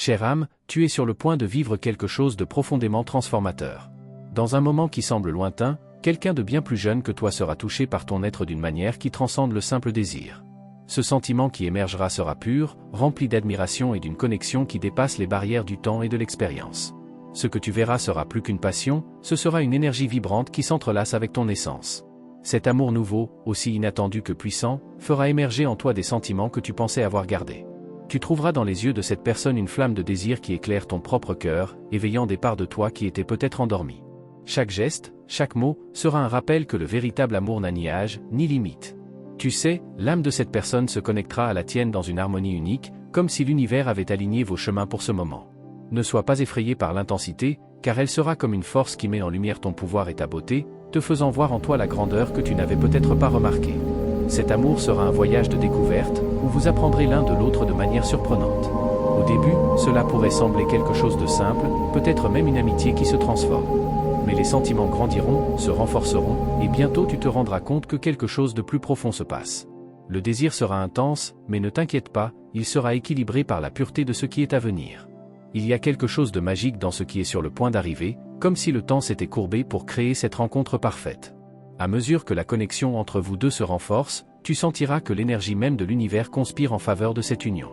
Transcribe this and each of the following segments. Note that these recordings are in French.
Chère âme, tu es sur le point de vivre quelque chose de profondément transformateur. Dans un moment qui semble lointain, quelqu'un de bien plus jeune que toi sera touché par ton être d'une manière qui transcende le simple désir. Ce sentiment qui émergera sera pur, rempli d'admiration et d'une connexion qui dépasse les barrières du temps et de l'expérience. Ce que tu verras sera plus qu'une passion, ce sera une énergie vibrante qui s'entrelace avec ton essence. Cet amour nouveau, aussi inattendu que puissant, fera émerger en toi des sentiments que tu pensais avoir gardés. Tu trouveras dans les yeux de cette personne une flamme de désir qui éclaire ton propre cœur, éveillant des parts de toi qui étaient peut-être endormies. Chaque geste, chaque mot, sera un rappel que le véritable amour n'a ni âge, ni limite. Tu sais, l'âme de cette personne se connectera à la tienne dans une harmonie unique, comme si l'univers avait aligné vos chemins pour ce moment. Ne sois pas effrayé par l'intensité, car elle sera comme une force qui met en lumière ton pouvoir et ta beauté, te faisant voir en toi la grandeur que tu n'avais peut-être pas remarquée. Cet amour sera un voyage de découverte, où vous apprendrez l'un de l'autre de manière surprenante. Au début, cela pourrait sembler quelque chose de simple, peut-être même une amitié qui se transforme. Mais les sentiments grandiront, se renforceront, et bientôt tu te rendras compte que quelque chose de plus profond se passe. Le désir sera intense, mais ne t'inquiète pas, il sera équilibré par la pureté de ce qui est à venir. Il y a quelque chose de magique dans ce qui est sur le point d'arriver, comme si le temps s'était courbé pour créer cette rencontre parfaite. À mesure que la connexion entre vous deux se renforce, tu sentiras que l'énergie même de l'univers conspire en faveur de cette union.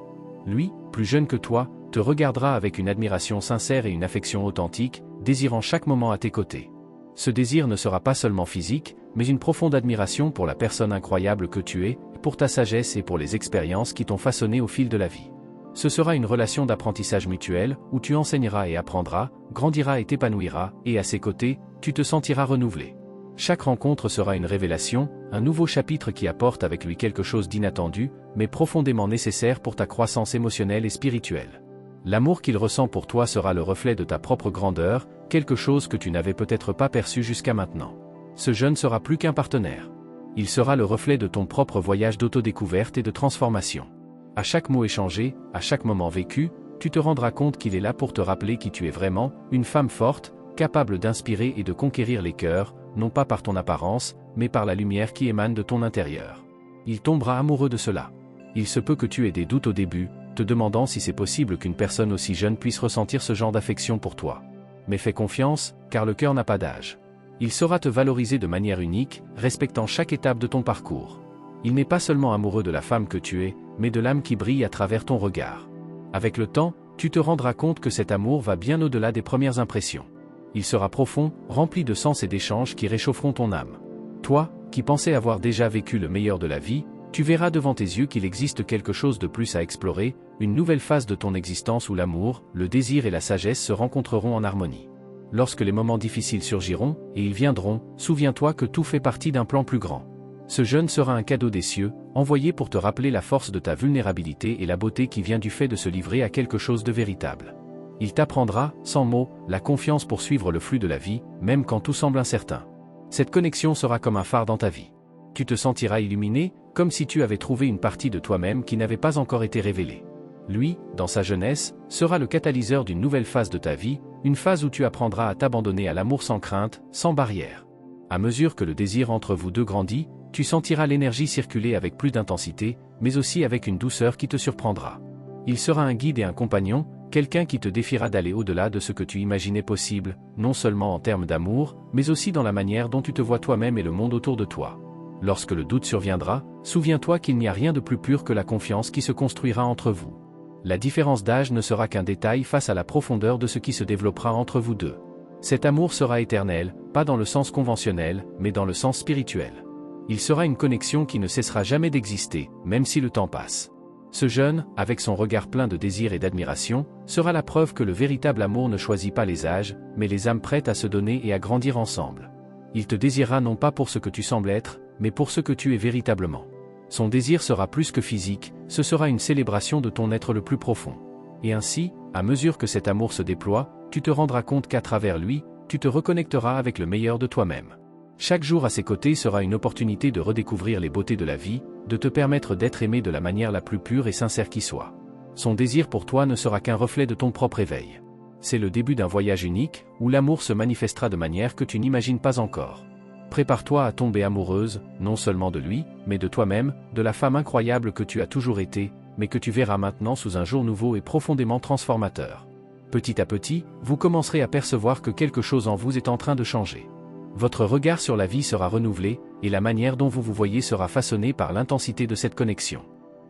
Lui, plus jeune que toi, te regardera avec une admiration sincère et une affection authentique, désirant chaque moment à tes côtés. Ce désir ne sera pas seulement physique, mais une profonde admiration pour la personne incroyable que tu es, pour ta sagesse et pour les expériences qui t'ont façonné au fil de la vie. Ce sera une relation d'apprentissage mutuel, où tu enseigneras et apprendras, grandiras et t'épanouiras, et à ses côtés, tu te sentiras renouvelé. Chaque rencontre sera une révélation, un nouveau chapitre qui apporte avec lui quelque chose d'inattendu, mais profondément nécessaire pour ta croissance émotionnelle et spirituelle. L'amour qu'il ressent pour toi sera le reflet de ta propre grandeur, quelque chose que tu n'avais peut-être pas perçu jusqu'à maintenant. Ce jeune sera plus qu'un partenaire. Il sera le reflet de ton propre voyage d'autodécouverte et de transformation. À chaque mot échangé, à chaque moment vécu, tu te rendras compte qu'il est là pour te rappeler qui tu es vraiment, une femme forte, capable d'inspirer et de conquérir les cœurs, non pas par ton apparence, mais par la lumière qui émane de ton intérieur. Il tombera amoureux de cela. Il se peut que tu aies des doutes au début, te demandant si c'est possible qu'une personne aussi jeune puisse ressentir ce genre d'affection pour toi. Mais fais confiance, car le cœur n'a pas d'âge. Il saura te valoriser de manière unique, respectant chaque étape de ton parcours. Il n'est pas seulement amoureux de la femme que tu es, mais de l'âme qui brille à travers ton regard. Avec le temps, tu te rendras compte que cet amour va bien au-delà des premières impressions. Il sera profond, rempli de sens et d'échanges qui réchaufferont ton âme. Toi, qui pensais avoir déjà vécu le meilleur de la vie, tu verras devant tes yeux qu'il existe quelque chose de plus à explorer, une nouvelle phase de ton existence où l'amour, le désir et la sagesse se rencontreront en harmonie. Lorsque les moments difficiles surgiront, et ils viendront, souviens-toi que tout fait partie d'un plan plus grand. Ce jeune sera un cadeau des cieux, envoyé pour te rappeler la force de ta vulnérabilité et la beauté qui vient du fait de se livrer à quelque chose de véritable. Il t'apprendra, sans mots, la confiance pour suivre le flux de la vie, même quand tout semble incertain. Cette connexion sera comme un phare dans ta vie. Tu te sentiras illuminé, comme si tu avais trouvé une partie de toi-même qui n'avait pas encore été révélée. Lui, dans sa jeunesse, sera le catalyseur d'une nouvelle phase de ta vie, une phase où tu apprendras à t'abandonner à l'amour sans crainte, sans barrière. À mesure que le désir entre vous deux grandit, tu sentiras l'énergie circuler avec plus d'intensité, mais aussi avec une douceur qui te surprendra. Il sera un guide et un compagnon, quelqu'un qui te défiera d'aller au-delà de ce que tu imaginais possible, non seulement en termes d'amour, mais aussi dans la manière dont tu te vois toi-même et le monde autour de toi. Lorsque le doute surviendra, souviens-toi qu'il n'y a rien de plus pur que la confiance qui se construira entre vous. La différence d'âge ne sera qu'un détail face à la profondeur de ce qui se développera entre vous deux. Cet amour sera éternel, pas dans le sens conventionnel, mais dans le sens spirituel. Il sera une connexion qui ne cessera jamais d'exister, même si le temps passe. Ce jeune, avec son regard plein de désir et d'admiration, sera la preuve que le véritable amour ne choisit pas les âges, mais les âmes prêtes à se donner et à grandir ensemble. Il te désirera non pas pour ce que tu sembles être, mais pour ce que tu es véritablement. Son désir sera plus que physique, ce sera une célébration de ton être le plus profond. Et ainsi, à mesure que cet amour se déploie, tu te rendras compte qu'à travers lui, tu te reconnecteras avec le meilleur de toi-même. Chaque jour à ses côtés sera une opportunité de redécouvrir les beautés de la vie, de te permettre d'être aimé de la manière la plus pure et sincère qui soit. Son désir pour toi ne sera qu'un reflet de ton propre éveil. C'est le début d'un voyage unique, où l'amour se manifestera de manière que tu n'imagines pas encore. Prépare-toi à tomber amoureuse, non seulement de lui, mais de toi-même, de la femme incroyable que tu as toujours été, mais que tu verras maintenant sous un jour nouveau et profondément transformateur. Petit à petit, vous commencerez à percevoir que quelque chose en vous est en train de changer. Votre regard sur la vie sera renouvelé, et la manière dont vous vous voyez sera façonnée par l'intensité de cette connexion.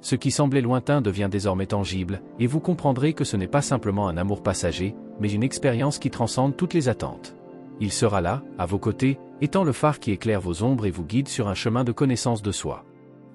Ce qui semblait lointain devient désormais tangible, et vous comprendrez que ce n'est pas simplement un amour passager, mais une expérience qui transcende toutes les attentes. Il sera là, à vos côtés, étant le phare qui éclaire vos ombres et vous guide sur un chemin de connaissance de soi.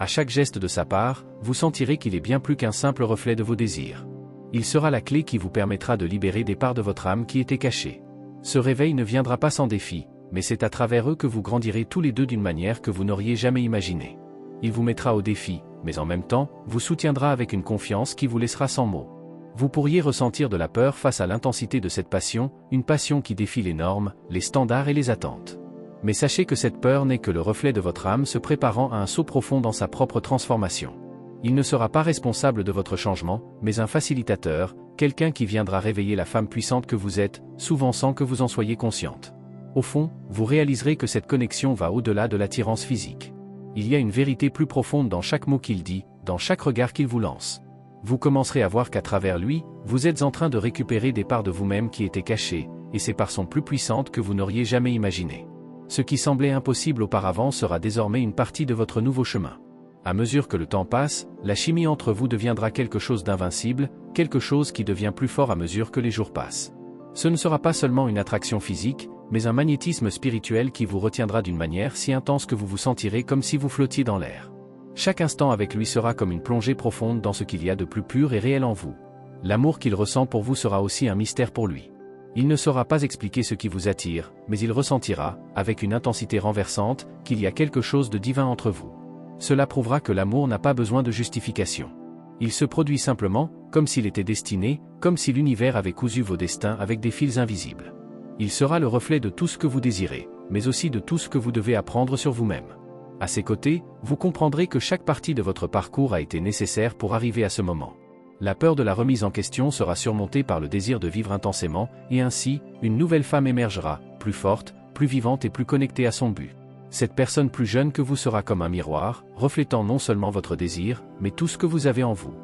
À chaque geste de sa part, vous sentirez qu'il est bien plus qu'un simple reflet de vos désirs. Il sera la clé qui vous permettra de libérer des parts de votre âme qui étaient cachées. Ce réveil ne viendra pas sans défi, mais c'est à travers eux que vous grandirez tous les deux d'une manière que vous n'auriez jamais imaginée. Il vous mettra au défi, mais en même temps, vous soutiendra avec une confiance qui vous laissera sans mots. Vous pourriez ressentir de la peur face à l'intensité de cette passion, une passion qui défie les normes, les standards et les attentes. Mais sachez que cette peur n'est que le reflet de votre âme se préparant à un saut profond dans sa propre transformation. Il ne sera pas responsable de votre changement, mais un facilitateur, quelqu'un qui viendra réveiller la femme puissante que vous êtes, souvent sans que vous en soyez consciente. Au fond, vous réaliserez que cette connexion va au-delà de l'attirance physique. Il y a une vérité plus profonde dans chaque mot qu'il dit, dans chaque regard qu'il vous lance. Vous commencerez à voir qu'à travers lui, vous êtes en train de récupérer des parts de vous-même qui étaient cachées, et ces parts sont plus puissantes que vous n'auriez jamais imaginé. Ce qui semblait impossible auparavant sera désormais une partie de votre nouveau chemin. À mesure que le temps passe, la chimie entre vous deviendra quelque chose d'invincible, quelque chose qui devient plus fort à mesure que les jours passent. Ce ne sera pas seulement une attraction physique, mais un magnétisme spirituel qui vous retiendra d'une manière si intense que vous vous sentirez comme si vous flottiez dans l'air. Chaque instant avec lui sera comme une plongée profonde dans ce qu'il y a de plus pur et réel en vous. L'amour qu'il ressent pour vous sera aussi un mystère pour lui. Il ne saura pas expliquer ce qui vous attire, mais il ressentira, avec une intensité renversante, qu'il y a quelque chose de divin entre vous. Cela prouvera que l'amour n'a pas besoin de justification. Il se produit simplement, comme s'il était destiné, comme si l'univers avait cousu vos destins avec des fils invisibles. Il sera le reflet de tout ce que vous désirez, mais aussi de tout ce que vous devez apprendre sur vous-même. À ses côtés, vous comprendrez que chaque partie de votre parcours a été nécessaire pour arriver à ce moment. La peur de la remise en question sera surmontée par le désir de vivre intensément, et ainsi, une nouvelle femme émergera, plus forte, plus vivante et plus connectée à son but. Cette personne plus jeune que vous sera comme un miroir, reflétant non seulement votre désir, mais tout ce que vous avez en vous.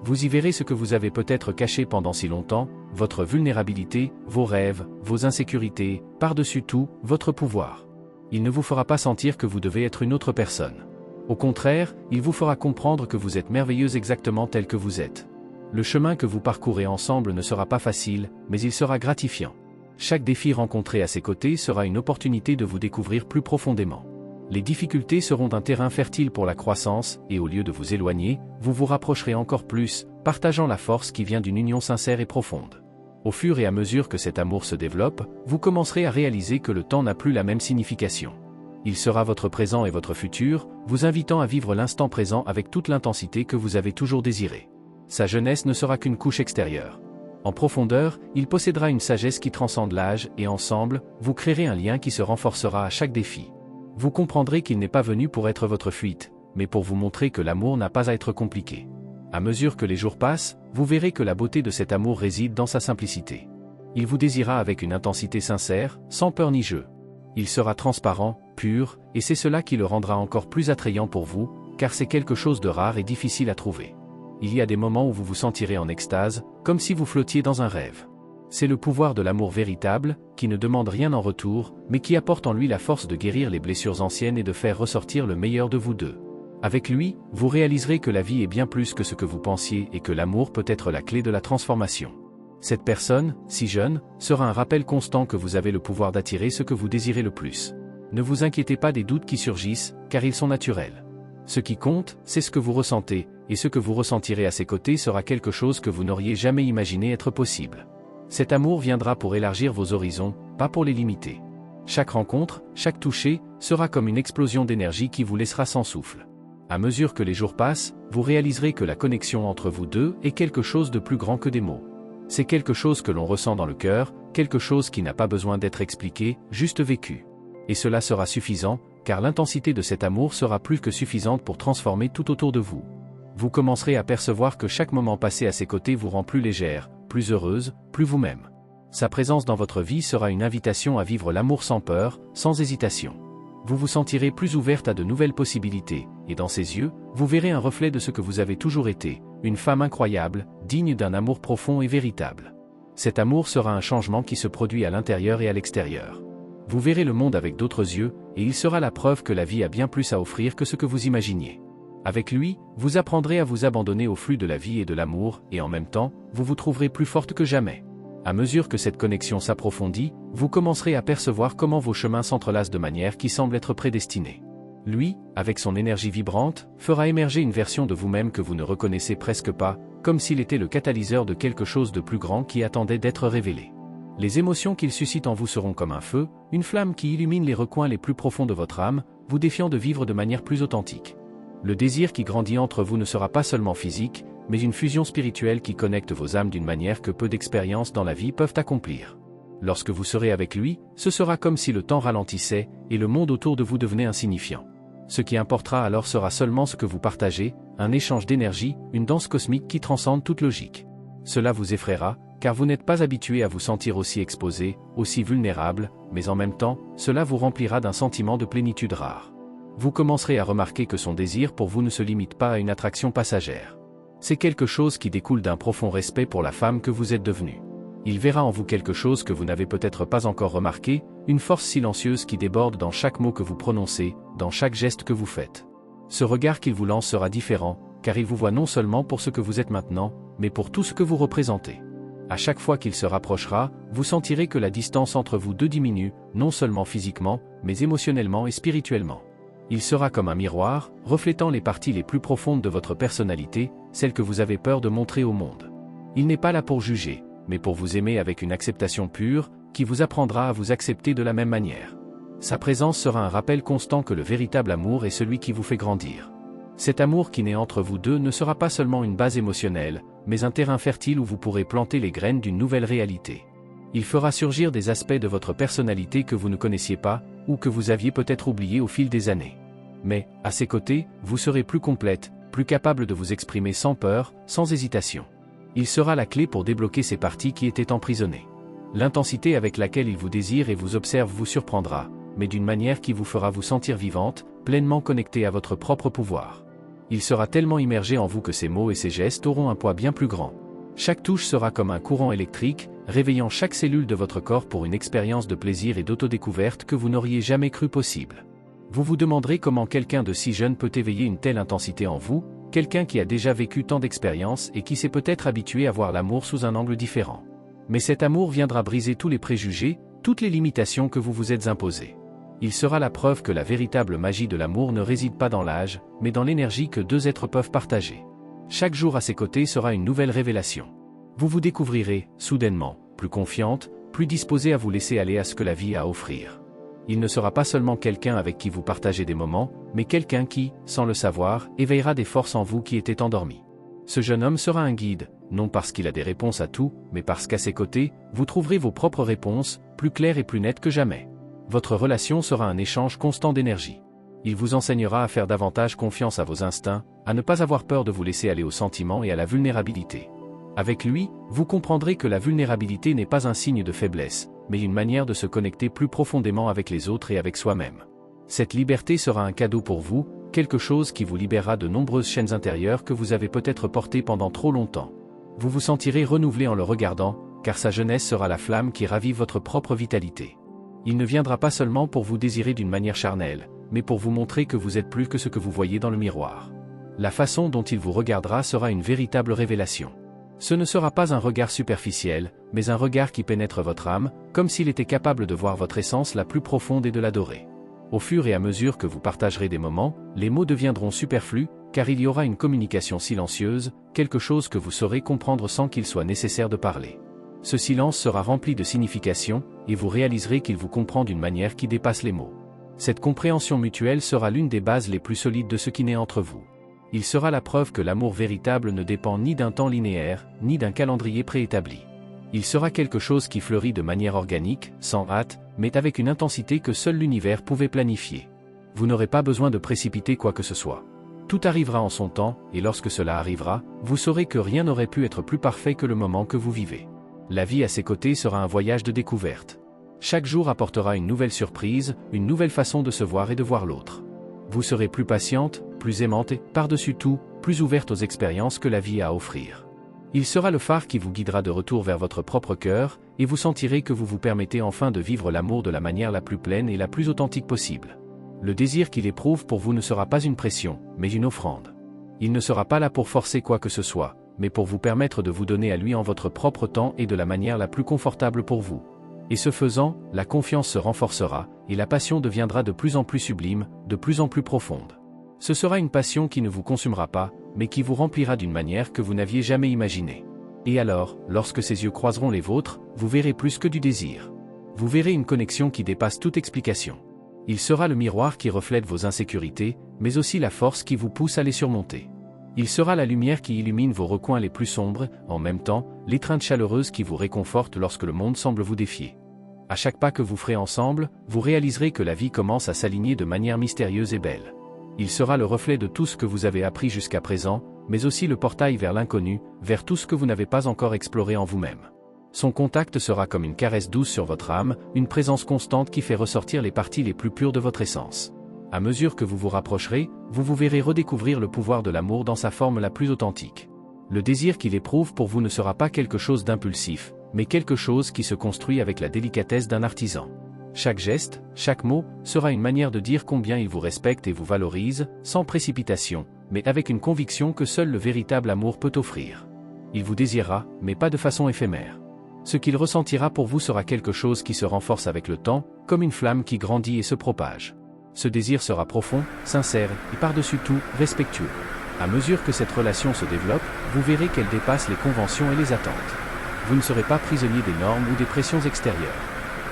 Vous y verrez ce que vous avez peut-être caché pendant si longtemps, votre vulnérabilité, vos rêves, vos insécurités, par-dessus tout, votre pouvoir. Il ne vous fera pas sentir que vous devez être une autre personne. Au contraire, il vous fera comprendre que vous êtes merveilleuse exactement telle que vous êtes. Le chemin que vous parcourez ensemble ne sera pas facile, mais il sera gratifiant. Chaque défi rencontré à ses côtés sera une opportunité de vous découvrir plus profondément. Les difficultés seront un terrain fertile pour la croissance, et au lieu de vous éloigner, vous vous rapprocherez encore plus, partageant la force qui vient d'une union sincère et profonde. Au fur et à mesure que cet amour se développe, vous commencerez à réaliser que le temps n'a plus la même signification. Il sera votre présent et votre futur, vous invitant à vivre l'instant présent avec toute l'intensité que vous avez toujours désiré. Sa jeunesse ne sera qu'une couche extérieure. En profondeur, il possédera une sagesse qui transcende l'âge, et ensemble, vous créerez un lien qui se renforcera à chaque défi. Vous comprendrez qu'il n'est pas venu pour être votre fuite, mais pour vous montrer que l'amour n'a pas à être compliqué. À mesure que les jours passent, vous verrez que la beauté de cet amour réside dans sa simplicité. Il vous désirera avec une intensité sincère, sans peur ni jeu. Il sera transparent, pur, et c'est cela qui le rendra encore plus attrayant pour vous, car c'est quelque chose de rare et difficile à trouver. Il y a des moments où vous vous sentirez en extase, comme si vous flottiez dans un rêve. C'est le pouvoir de l'amour véritable, qui ne demande rien en retour, mais qui apporte en lui la force de guérir les blessures anciennes et de faire ressortir le meilleur de vous deux. Avec lui, vous réaliserez que la vie est bien plus que ce que vous pensiez et que l'amour peut être la clé de la transformation. Cette personne, si jeune, sera un rappel constant que vous avez le pouvoir d'attirer ce que vous désirez le plus. Ne vous inquiétez pas des doutes qui surgissent, car ils sont naturels. Ce qui compte, c'est ce que vous ressentez, et ce que vous ressentirez à ses côtés sera quelque chose que vous n'auriez jamais imaginé être possible. Cet amour viendra pour élargir vos horizons, pas pour les limiter. Chaque rencontre, chaque toucher, sera comme une explosion d'énergie qui vous laissera sans souffle. À mesure que les jours passent, vous réaliserez que la connexion entre vous deux est quelque chose de plus grand que des mots. C'est quelque chose que l'on ressent dans le cœur, quelque chose qui n'a pas besoin d'être expliqué, juste vécu. Et cela sera suffisant, car l'intensité de cet amour sera plus que suffisante pour transformer tout autour de vous. Vous commencerez à percevoir que chaque moment passé à ses côtés vous rend plus légère, plus heureuse, plus vous-même. Sa présence dans votre vie sera une invitation à vivre l'amour sans peur, sans hésitation. Vous vous sentirez plus ouverte à de nouvelles possibilités, et dans ses yeux, vous verrez un reflet de ce que vous avez toujours été, une femme incroyable, digne d'un amour profond et véritable. Cet amour sera un changement qui se produit à l'intérieur et à l'extérieur. Vous verrez le monde avec d'autres yeux, et il sera la preuve que la vie a bien plus à offrir que ce que vous imaginiez. Avec lui, vous apprendrez à vous abandonner au flux de la vie et de l'amour, et en même temps, vous vous trouverez plus forte que jamais. À mesure que cette connexion s'approfondit, vous commencerez à percevoir comment vos chemins s'entrelacent de manière qui semble être prédestinée. Lui, avec son énergie vibrante, fera émerger une version de vous-même que vous ne reconnaissez presque pas, comme s'il était le catalyseur de quelque chose de plus grand qui attendait d'être révélé. Les émotions qu'il suscite en vous seront comme un feu, une flamme qui illumine les recoins les plus profonds de votre âme, vous défiant de vivre de manière plus authentique. Le désir qui grandit entre vous ne sera pas seulement physique, mais une fusion spirituelle qui connecte vos âmes d'une manière que peu d'expériences dans la vie peuvent accomplir. Lorsque vous serez avec lui, ce sera comme si le temps ralentissait, et le monde autour de vous devenait insignifiant. Ce qui importera alors sera seulement ce que vous partagez, un échange d'énergie, une danse cosmique qui transcende toute logique. Cela vous effraiera, car vous n'êtes pas habitué à vous sentir aussi exposé, aussi vulnérable, mais en même temps, cela vous remplira d'un sentiment de plénitude rare. Vous commencerez à remarquer que son désir pour vous ne se limite pas à une attraction passagère. C'est quelque chose qui découle d'un profond respect pour la femme que vous êtes devenue. Il verra en vous quelque chose que vous n'avez peut-être pas encore remarqué, une force silencieuse qui déborde dans chaque mot que vous prononcez, dans chaque geste que vous faites. Ce regard qu'il vous lance sera différent, car il vous voit non seulement pour ce que vous êtes maintenant, mais pour tout ce que vous représentez. À chaque fois qu'il se rapprochera, vous sentirez que la distance entre vous deux diminue, non seulement physiquement, mais émotionnellement et spirituellement. Il sera comme un miroir, reflétant les parties les plus profondes de votre personnalité, celles que vous avez peur de montrer au monde. Il n'est pas là pour juger, mais pour vous aimer avec une acceptation pure, qui vous apprendra à vous accepter de la même manière. Sa présence sera un rappel constant que le véritable amour est celui qui vous fait grandir. Cet amour qui naît entre vous deux ne sera pas seulement une base émotionnelle, mais un terrain fertile où vous pourrez planter les graines d'une nouvelle réalité. Il fera surgir des aspects de votre personnalité que vous ne connaissiez pas, ou que vous aviez peut-être oubliés au fil des années. Mais, à ses côtés, vous serez plus complète, plus capable de vous exprimer sans peur, sans hésitation. Il sera la clé pour débloquer ces parties qui étaient emprisonnées. L'intensité avec laquelle il vous désire et vous observe vous surprendra, mais d'une manière qui vous fera vous sentir vivante, pleinement connectée à votre propre pouvoir. Il sera tellement immergé en vous que ses mots et ses gestes auront un poids bien plus grand. Chaque touche sera comme un courant électrique, réveillant chaque cellule de votre corps pour une expérience de plaisir et d'autodécouverte que vous n'auriez jamais cru possible. Vous vous demanderez comment quelqu'un de si jeune peut éveiller une telle intensité en vous, quelqu'un qui a déjà vécu tant d'expériences et qui s'est peut-être habitué à voir l'amour sous un angle différent. Mais cet amour viendra briser tous les préjugés, toutes les limitations que vous vous êtes imposées. Il sera la preuve que la véritable magie de l'amour ne réside pas dans l'âge, mais dans l'énergie que deux êtres peuvent partager. Chaque jour à ses côtés sera une nouvelle révélation. Vous vous découvrirez, soudainement, plus confiante, plus disposée à vous laisser aller à ce que la vie a à offrir. Il ne sera pas seulement quelqu'un avec qui vous partagez des moments, mais quelqu'un qui, sans le savoir, éveillera des forces en vous qui étaient endormies. Ce jeune homme sera un guide, non parce qu'il a des réponses à tout, mais parce qu'à ses côtés, vous trouverez vos propres réponses, plus claires et plus nettes que jamais. Votre relation sera un échange constant d'énergie. Il vous enseignera à faire davantage confiance à vos instincts, à ne pas avoir peur de vous laisser aller aux sentiments et à la vulnérabilité. Avec lui, vous comprendrez que la vulnérabilité n'est pas un signe de faiblesse, mais une manière de se connecter plus profondément avec les autres et avec soi-même. Cette liberté sera un cadeau pour vous, quelque chose qui vous libérera de nombreuses chaînes intérieures que vous avez peut-être portées pendant trop longtemps. Vous vous sentirez renouvelé en le regardant, car sa jeunesse sera la flamme qui ravive votre propre vitalité. Il ne viendra pas seulement pour vous désirer d'une manière charnelle, mais pour vous montrer que vous êtes plus que ce que vous voyez dans le miroir. La façon dont il vous regardera sera une véritable révélation. Ce ne sera pas un regard superficiel, mais un regard qui pénètre votre âme, comme s'il était capable de voir votre essence la plus profonde et de l'adorer. Au fur et à mesure que vous partagerez des moments, les mots deviendront superflus, car il y aura une communication silencieuse, quelque chose que vous saurez comprendre sans qu'il soit nécessaire de parler. Ce silence sera rempli de signification, et vous réaliserez qu'il vous comprend d'une manière qui dépasse les mots. Cette compréhension mutuelle sera l'une des bases les plus solides de ce qui naît entre vous. Il sera la preuve que l'amour véritable ne dépend ni d'un temps linéaire, ni d'un calendrier préétabli. Il sera quelque chose qui fleurit de manière organique, sans hâte, mais avec une intensité que seul l'univers pouvait planifier. Vous n'aurez pas besoin de précipiter quoi que ce soit. Tout arrivera en son temps, et lorsque cela arrivera, vous saurez que rien n'aurait pu être plus parfait que le moment que vous vivez. La vie à ses côtés sera un voyage de découverte. Chaque jour apportera une nouvelle surprise, une nouvelle façon de se voir et de voir l'autre. Vous serez plus patiente, plus aimante et, par-dessus tout, plus ouverte aux expériences que la vie a à offrir. Il sera le phare qui vous guidera de retour vers votre propre cœur, et vous sentirez que vous vous permettez enfin de vivre l'amour de la manière la plus pleine et la plus authentique possible. Le désir qu'il éprouve pour vous ne sera pas une pression, mais une offrande. Il ne sera pas là pour forcer quoi que ce soit, mais pour vous permettre de vous donner à lui en votre propre temps et de la manière la plus confortable pour vous. Et ce faisant, la confiance se renforcera, et la passion deviendra de plus en plus sublime, de plus en plus profonde. Ce sera une passion qui ne vous consumera pas, mais qui vous remplira d'une manière que vous n'aviez jamais imaginée. Et alors, lorsque ses yeux croiseront les vôtres, vous verrez plus que du désir. Vous verrez une connexion qui dépasse toute explication. Il sera le miroir qui reflète vos insécurités, mais aussi la force qui vous pousse à les surmonter. Il sera la lumière qui illumine vos recoins les plus sombres, en même temps, l'étreinte chaleureuse qui vous réconforte lorsque le monde semble vous défier. À chaque pas que vous ferez ensemble, vous réaliserez que la vie commence à s'aligner de manière mystérieuse et belle. Il sera le reflet de tout ce que vous avez appris jusqu'à présent, mais aussi le portail vers l'inconnu, vers tout ce que vous n'avez pas encore exploré en vous-même. Son contact sera comme une caresse douce sur votre âme, une présence constante qui fait ressortir les parties les plus pures de votre essence. À mesure que vous vous rapprocherez, vous vous verrez redécouvrir le pouvoir de l'amour dans sa forme la plus authentique. Le désir qu'il éprouve pour vous ne sera pas quelque chose d'impulsif, mais quelque chose qui se construit avec la délicatesse d'un artisan. Chaque geste, chaque mot, sera une manière de dire combien il vous respecte et vous valorise, sans précipitation, mais avec une conviction que seul le véritable amour peut offrir. Il vous désirera, mais pas de façon éphémère. Ce qu'il ressentira pour vous sera quelque chose qui se renforce avec le temps, comme une flamme qui grandit et se propage. Ce désir sera profond, sincère, et par-dessus tout, respectueux. À mesure que cette relation se développe, vous verrez qu'elle dépasse les conventions et les attentes. Vous ne serez pas prisonnier des normes ou des pressions extérieures.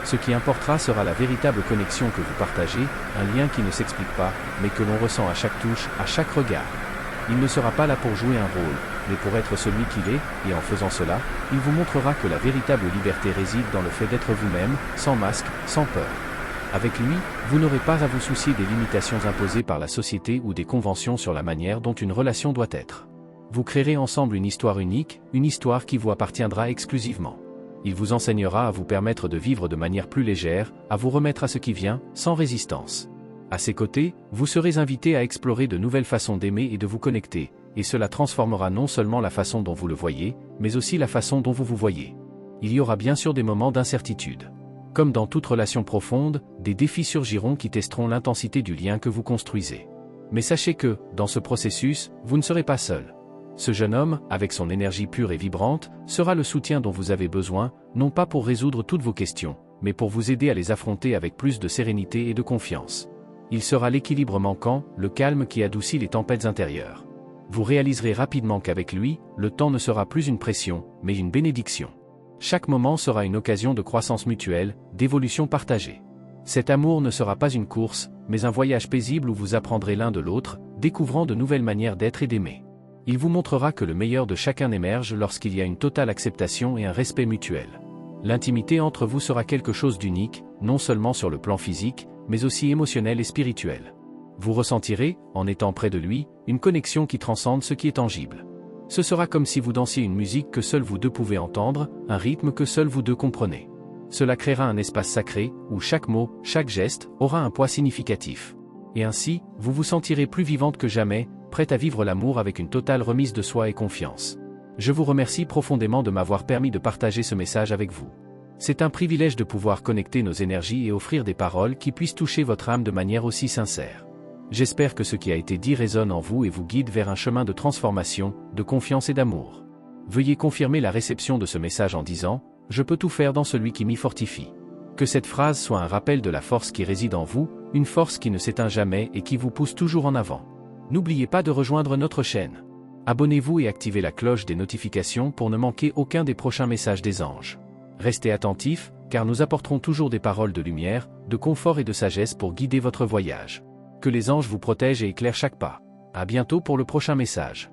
Ce qui importera sera la véritable connexion que vous partagez, un lien qui ne s'explique pas, mais que l'on ressent à chaque touche, à chaque regard. Il ne sera pas là pour jouer un rôle, mais pour être celui qu'il est, et en faisant cela, il vous montrera que la véritable liberté réside dans le fait d'être vous-même, sans masque, sans peur. Avec lui, vous n'aurez pas à vous soucier des limitations imposées par la société ou des conventions sur la manière dont une relation doit être. Vous créerez ensemble une histoire unique, une histoire qui vous appartiendra exclusivement. Il vous enseignera à vous permettre de vivre de manière plus légère, à vous remettre à ce qui vient, sans résistance. À ses côtés, vous serez invité à explorer de nouvelles façons d'aimer et de vous connecter, et cela transformera non seulement la façon dont vous le voyez, mais aussi la façon dont vous vous voyez. Il y aura bien sûr des moments d'incertitude. Comme dans toute relation profonde, des défis surgiront qui testeront l'intensité du lien que vous construisez. Mais sachez que, dans ce processus, vous ne serez pas seul. Ce jeune homme, avec son énergie pure et vibrante, sera le soutien dont vous avez besoin, non pas pour résoudre toutes vos questions, mais pour vous aider à les affronter avec plus de sérénité et de confiance. Il sera l'équilibre manquant, le calme qui adoucit les tempêtes intérieures. Vous réaliserez rapidement qu'avec lui, le temps ne sera plus une pression, mais une bénédiction. Chaque moment sera une occasion de croissance mutuelle, d'évolution partagée. Cet amour ne sera pas une course, mais un voyage paisible où vous apprendrez l'un de l'autre, découvrant de nouvelles manières d'être et d'aimer. Il vous montrera que le meilleur de chacun émerge lorsqu'il y a une totale acceptation et un respect mutuel. L'intimité entre vous sera quelque chose d'unique, non seulement sur le plan physique, mais aussi émotionnel et spirituel. Vous ressentirez, en étant près de lui, une connexion qui transcende ce qui est tangible. Ce sera comme si vous dansiez une musique que seuls vous deux pouvez entendre, un rythme que seuls vous deux comprenez. Cela créera un espace sacré, où chaque mot, chaque geste, aura un poids significatif. Et ainsi, vous vous sentirez plus vivante que jamais, prête à vivre l'amour avec une totale remise de soi et confiance. Je vous remercie profondément de m'avoir permis de partager ce message avec vous. C'est un privilège de pouvoir connecter nos énergies et offrir des paroles qui puissent toucher votre âme de manière aussi sincère. J'espère que ce qui a été dit résonne en vous et vous guide vers un chemin de transformation, de confiance et d'amour. Veuillez confirmer la réception de ce message en disant « Je peux tout faire dans celui qui m'y fortifie ». Que cette phrase soit un rappel de la force qui réside en vous, une force qui ne s'éteint jamais et qui vous pousse toujours en avant. N'oubliez pas de rejoindre notre chaîne. Abonnez-vous et activez la cloche des notifications pour ne manquer aucun des prochains messages des anges. Restez attentifs, car nous apporterons toujours des paroles de lumière, de confort et de sagesse pour guider votre voyage. Que les anges vous protègent et éclairent chaque pas. À bientôt pour le prochain message.